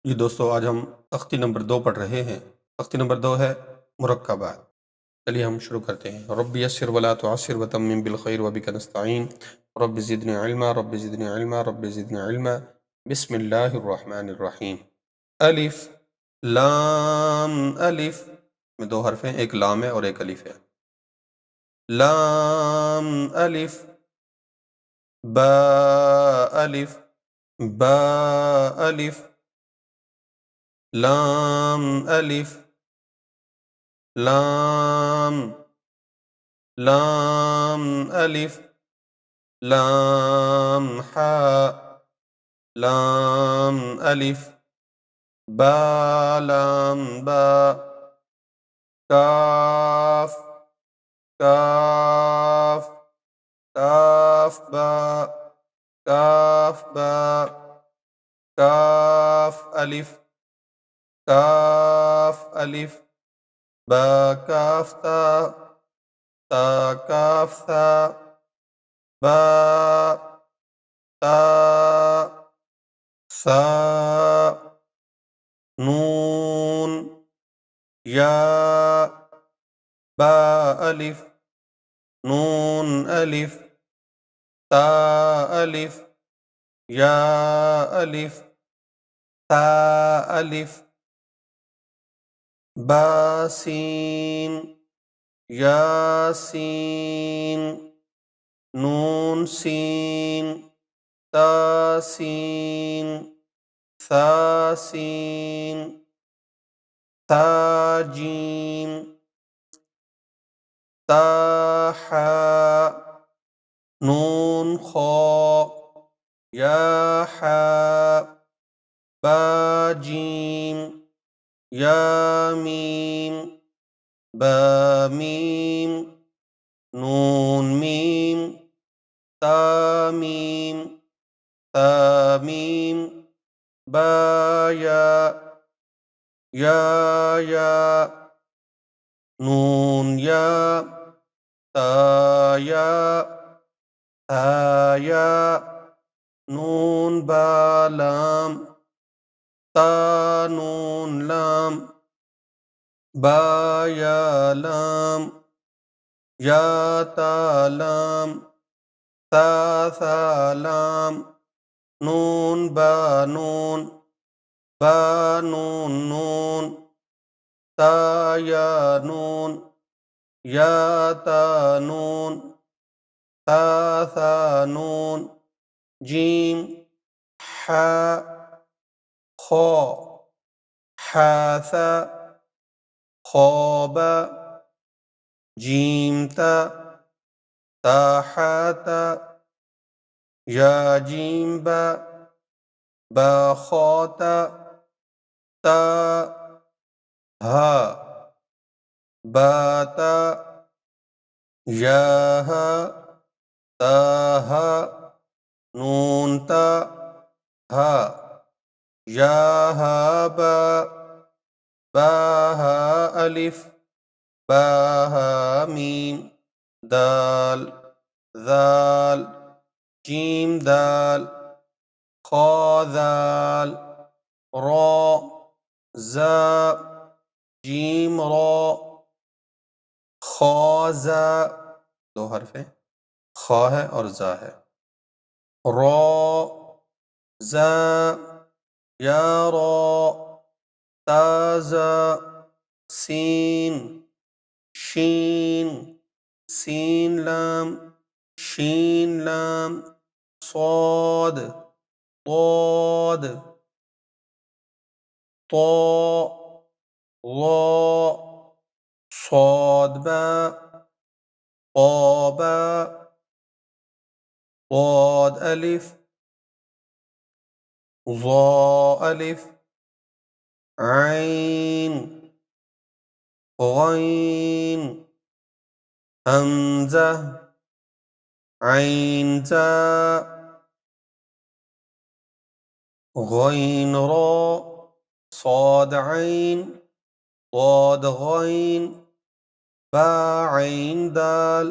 जी दोस्तों, आज हम तख्ती नंबर 2 पढ़ रहे हैं। तख्ती नंबर 2 है मुरक्कबात। चलिए हम शुरू करते हैं। रब्बि यस्सिर वला तुअस्सिर वतम्मिम बिल खैर व बिका नस्तईन। Rabbi ज़िदनी इल्मा rabbi ज़िदनी इल्मा rabbi ज़िदनी इल्मा। बिस्मिल्लाहिर रहमानिर रहीम। अलिफ लाम अलिफ में 2 हर्फ हैं, एक लाम है और एक अलिफ है। लाम अलिफ बा अलिफ बा अलिफ लाम अलिफ लाम लाम अलिफ लाम हा लाम अलिफ बा लाम बा काफ काफ काफ बा काफ बा काफ अलिफ काफ अलिफ बा काफ ता ता काफ ता बा ता सा नून या बा अलिफ नून अलिफ ता अलिफ या अलिफ ता अलिफ बासीन यासीन नून सीन तासीन सासीन ताजीम ताहा नून खो याहा बाजीम यामीम बामीम नून मीम तामीम तामीम बाया या नून या ताया ताया नून बालाम ता नून लाम बाया लाम या तालाम ता सालाम नून बानून बानून नून ताया नून या तानून ता सानून जीम हा खो हासा खौबा जीमता ताहाता या जीम्बा बाखोता ता हा बाता याहा ताहा नून ता हा याहा बा बाहा अलिफ बाहा मीम दाल दाल जीम दाल खा दाल रा जा जीम रा खाजा 2 हर्फ हैं, खा है और जा है। रा जा या रा ताजा सीन शीन सीन लाम शीन लाम صاد ضاد طا ظا صاد باء طابا ضاد ألف ظا ألف عين غين همزة عين تاء غين را صاد عين ضاد غين बा आइन दाल,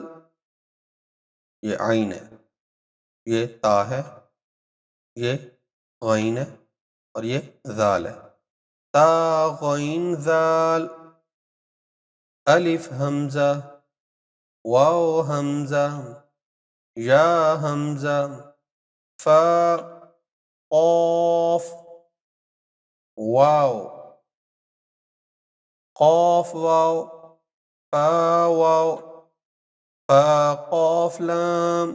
ये आइन है, ये ता है, ये गैन है, और ये ज़ाल है। ता ग़इन ज़ाल, अलिफ हमज़ा, वाव हमज़ा, या हमज़ा, फा क़ाफ वाव, क़ाफ वाव, फा वाव, फा क़ाफ लाम,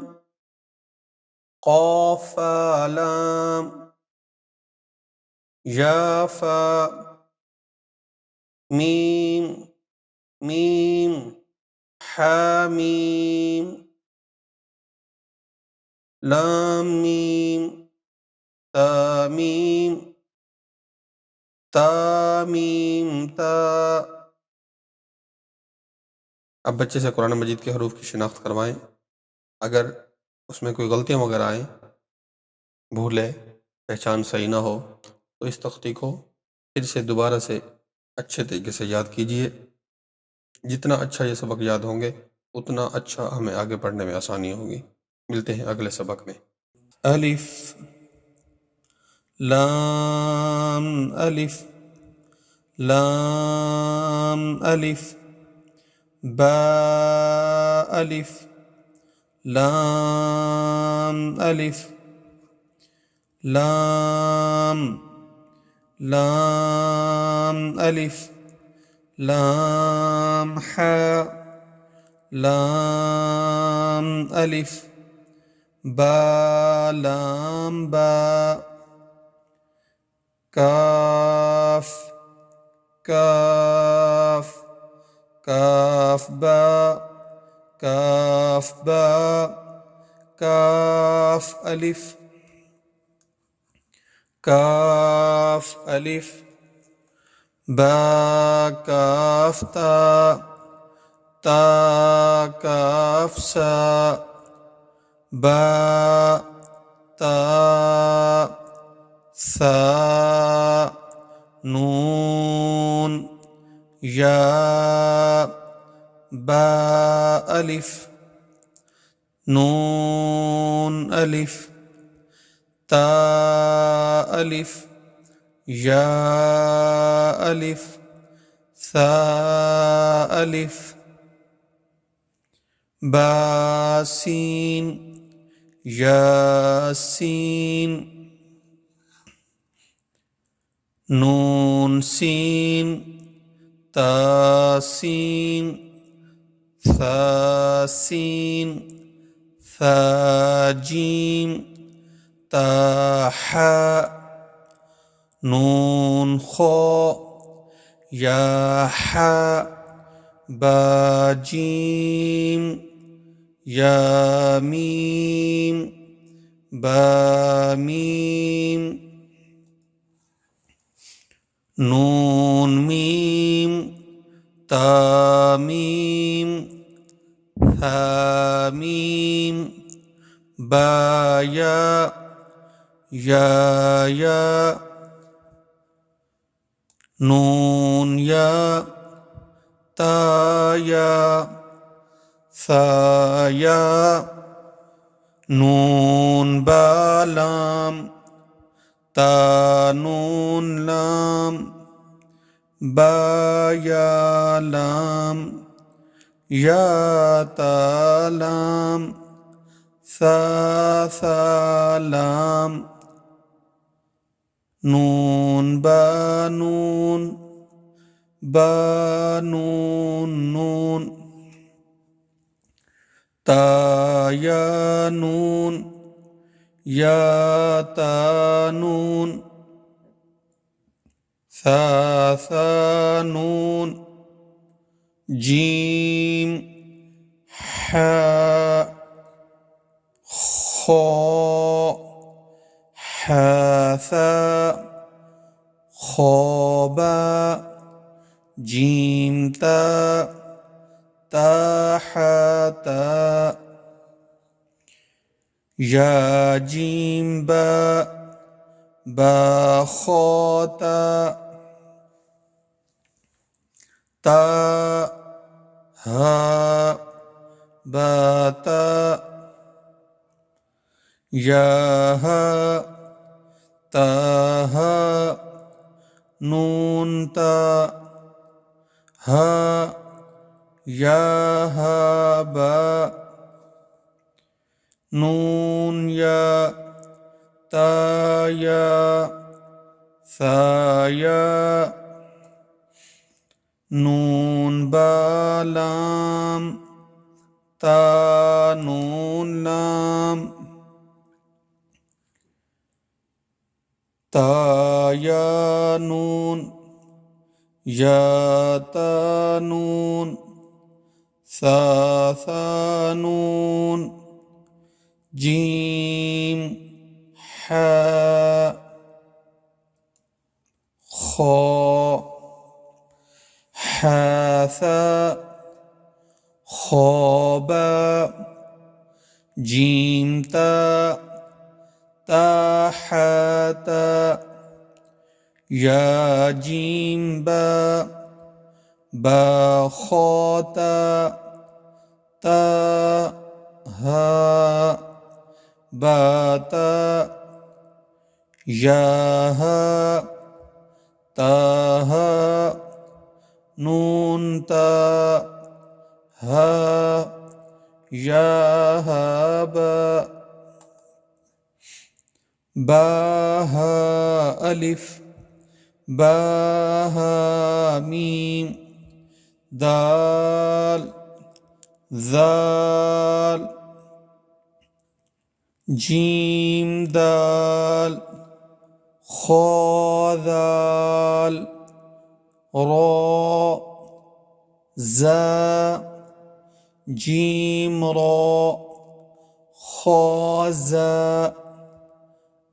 क़ाफ फा लाम, या फा, मीम मीम, हा मीम, लाम मीम, ता मीम, ता मीम ता। अब बच्चे से कुरान मजीद के हरूफ की शिनाख्त करवाएं। अगर उसमें कोई गलतियाँ वगैरह आएँ, भूले, पहचान सही ना हो, तो इस तख्ती को फिर से दोबारा से अच्छे तरीके से याद कीजिए। जितना अच्छा ये सबक याद होंगे उतना अच्छा हमें आगे पढ़ने में आसानी होगी। मिलते हैं अगले सबक में। अलिफ लाम अलिफ, लाम अलिफ, बा अलिफ, लाम अलिफ, लाम, लाम अलिफ, लाम हा, लाम अलिफ, बा लाम बा, काफ काफ, काफ बा, काफ बा, काफ अलिफ, काफ अलिफ, बा काफ ता, ता काफ सा, बा ता सा, नून, या, बा अलिफ, नून अलिफ, ता अलिफ, या अलिफ, सा अलिफ, बा सीन, या सीन, नून सीन, ता सीन, सा सीन, सा जीम, ता हा, नून खो, या हा, बा जीम, या मीम, बा मीम, नून मीम, ता मीम, हा मीम, बा या, या, नून या, ता या, सा या, नून बा लाम, ता नून लाम, बा या लाम, या ता लाम, सा सा लाम, नून बा नून, बा नून नून, ता या नून, या ता नून, सा सा नून, जीम, हा, खो, हा सा, खोबा, जीम ता, ता हा ता, या जीम बा, बा खोता, ता हा, बाता, या हा, ताहा नून ता हा या हा बा नून या ता या सा या नून बा लाम ता नून लाम ता या नून या ता नून सा सा नून जीम हा खो हासा खोबा जीम ता ताहता या जीम बा बा खोता ता हा बाता या हा ताहा नून ता हा या हा बा बा हा अलिफ बा हा मीम दाल ज़ाल जीम दाल खो दाल रो ज़ा जीम रो खो ज़ा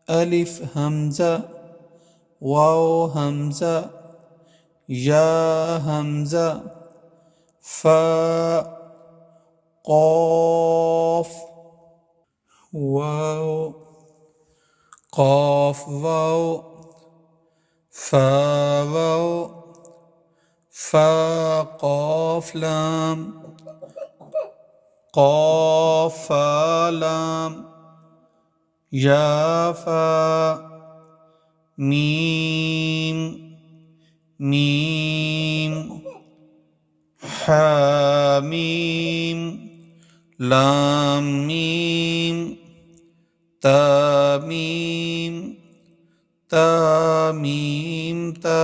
अलिफ हमज़ा वाव हमज़ा या हमज़ा फा क़ाफ वाव क़ाफ वाव फा वाव फा क़ाफ लाम क़ाफ फा लाम या फा मीम मीम हा मीम लाम मीम ता मीम ता